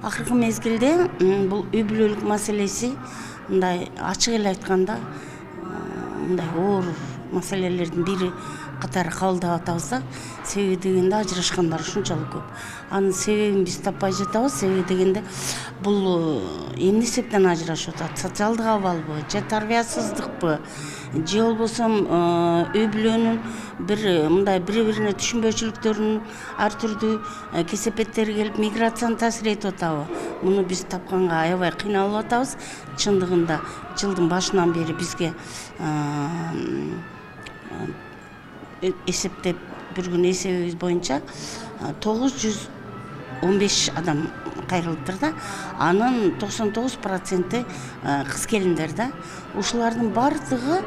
Акыркы мезгилде бул үй бүлөлүк маселеси мындай ачык эле айтканда мындай оор маселелердин бири катары кабылдап атабыз да. Себеби дегенде ажырашкандар ушунчалык көп. Анын себебин биз таппай жатабыз. Себеби дегенде бул эмне себептен ажырашып атат? Социалдык абалбы, же тарбиясыздыкпы, же болбосо үй бүлөнүн бир мындай бири-бирине түшүнбөчүлүктөрүнүн ар түрдүү кесепеттери келип миграцияны таасир этип атабы? Муну биз тапканга аябай кыйналып атабыз. Чындыгында жылдын башынан бери бизге эсептеп бир күн эсебибиз боюнча 915 адам кайрылыптыр да. Анын 99% кыз келиндер да. Ушулардын бардыгы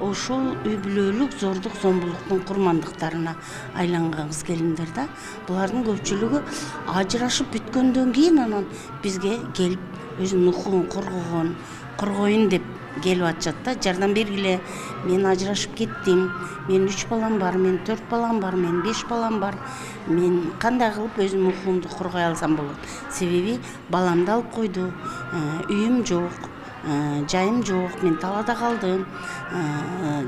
ошол үй бүлөлүк зордук зомбулуктун курмандыктарына айланган кыз келиндер да. Булардын көпчүлүгү ажырашып бүткөндөн кийин анан бизге келип өзүнүн укугун коргоюн деп келип атышат да. Жардам бергиле, мен ажырашып кеттим, мен 3 балам бар, мен 4 балам бар, мен 5 балам бар, мен кандай кылып өзүмдүн укугумду коргой алсам болот? Себеби баламды алып койду, үйүм жок, жайым жок, мен талаада калдым,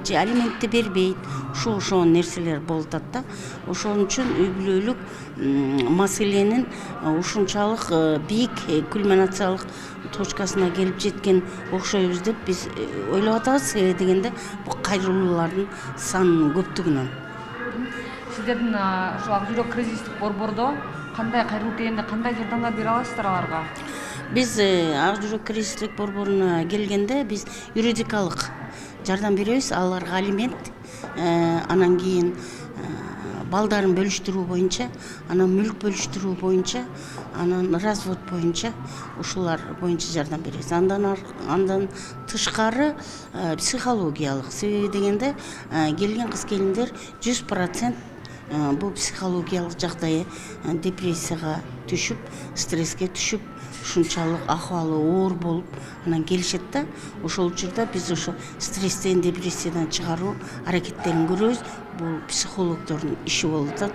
же алиментти бербейт, ошол нерселер болуп атат да. Ошон үчүн үй бүлөлүк маселенин ушунчалык бийик кульминациялык точкасына келип жеткен окшойбуз деп биз ойлоп атабыз. Себеби дегенде бул кайрылуулардын санынын көптүгүнөн. Сиздердин ушул ак жүрөк кризистик борбордо кандай кайрылып келгенде кандай жардамдар бере аласыздар аларга? Биз ак жүрөк кризистик борборуна келгенде биз юридикалык жардам беребиз. Аларга алимент, анан кийин балдарын бөлүштүрүү боюнча, анан мүлк бөлүштүрүү боюнча, анан развод боюнча ушулар боюнча жардам беребиз. Андан тышкары психологиялык. Себеби дегенде келген кыз келиндер 100% бул психологиялык жагдайы депрессияга түшүп, стресске түшүп, ушунчалык акыбалы оор болуп анан келишет да. Ошол учурда биз ошо стресстен, депрессиядан чыгаруу аракеттерин көрөбүз. Бул психологдордун иши болуп атат.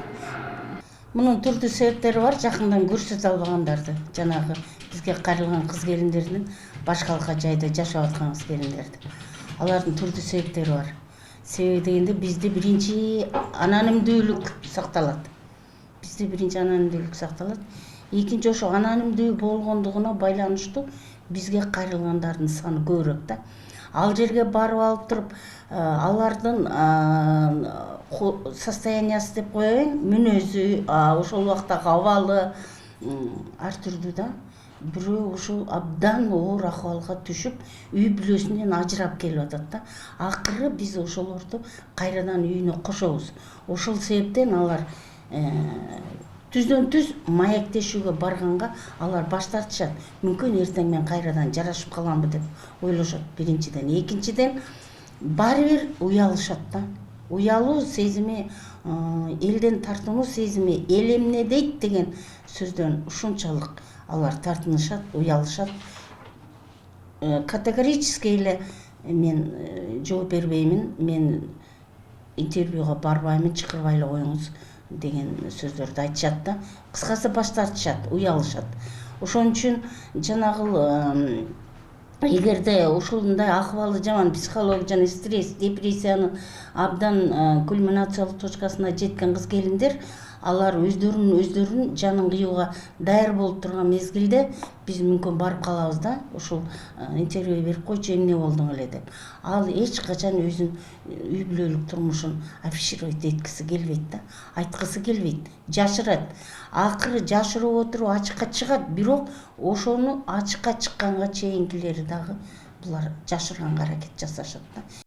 Мунун түрдүү себептери бар. Жакындан көрсөтө албагандарды, жанагы бизге кайрылган кыз келиндердин башкалыкка жайда жашап аткан кыз келиндерди. Алардын түрдүү себептери бар. Себеби дегенде бизде биринчи анонимдүүлүк сакталат. Экинчи ошо анонимдүү болгондугуна байланыштуу бизге кайрылгандардын саны көбүрөөк да. Ал жерге барып алып туруп алардын состояниясы деп коеюн, мүнөзү, ошол убактагы абалы ар түрдүү да. Бирөө ушул абдан оор акыбалга түшүп, үй бүлөсүнөн ажырап келип атат да. Акыры биз ошолорду кайрадан үйүнө кошобуз. Ошол себептен алар түздөн-түз маектешүүгө барганга алар баш тартышат. Мүмкүн эртең мен кайрадан жарашып каламбы деп ойлошот биринчиден. Экинчиден баары бир уялышат да. Уялуу сезими, элден тартынуу сезими, эл эмне дейт деген сөздөн ушунчалык алар тартынышат, уялышат. Категорически эле мен жооп бербеймин, мен интервьюга барбаймын, чакырбай эле коюңуз деген сөздөрдү айтышат да. Кыскасы баш тартышат, уялышат. Ошон үчүн жанагы эгерде ушундай акыбалы жаман психология жана стресс, депрессиянын абдан кульминациялык точкасына жеткен кыз келиндер, алар өздөрүн жанын кыюуга даяр болуп турган мезгилде биз мүмкүн барып калабыз да. Ушул интервью берип койчу, эмне болдуң эле деп. Ал эч качан өзүнүн үй бүлөлүк турмушун афишировать эткиси келбейт да, айткысы келбейт, жашырат. Акыры жашырып отуруп ачыкка чыгат, бирок ошону ачыкка чыкканга чейинкилери дагы булар жашырганга аракет жасашат да.